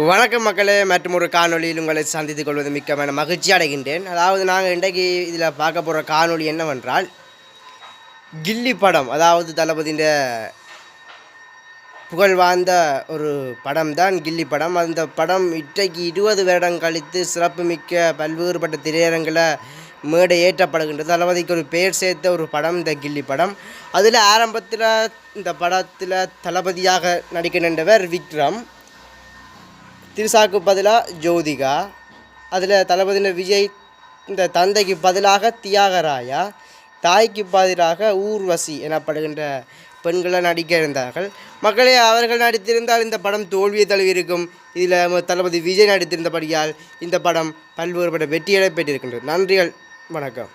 வணக்கம் மக்களே, மற்றும் ஒரு காணொலியில் உங்களை சந்தித்துக் கொள்வது மிக்க மகிழ்ச்சி அடைகின்றேன். அதாவது நாங்கள் இன்றைக்கு இதில் பார்க்க போகிற காணொலி என்னவென்றால், கில்லி படம். அதாவது தளபதியின் புகழ் வாழ்ந்த ஒரு படம் தான் கில்லி படம். அந்த படம் இன்றைக்கு 20 வருடம் கழித்து சிறப்புமிக்க பல்வேறுபட்ட திரையரங்கில் மேடை ஏற்றப்படுகின்றது. தளபதிக்கு ஒரு பெயர் சேர்த்த ஒரு படம் இந்த கில்லி படம். அதில் ஆரம்பத்தில் இந்த படத்தில் தளபதியாக நடிக்க நின்றவர் விக்ரம், திரிசாக்கு பதிலாக ஜோதிகா, அதில் தளபதியின விஜய் இந்த தந்தைக்கு பதிலாக தியாகராயா, தாய்க்கு பதிலாக ஊர்வசி எனப்படுகின்ற பெண்களை நடிக்க இருந்தார்கள். மக்களே, அவர்கள் நடித்திருந்தால் இந்த படம் தோல்வியை தழுவியிருக்கும். இதில் தளபதி விஜய் நடித்திருந்தபடியால் இந்த படம் பல்வேறுபட்ட வெற்றியை பெற்றிருக்கின்றது. நன்றிகள், வணக்கம்.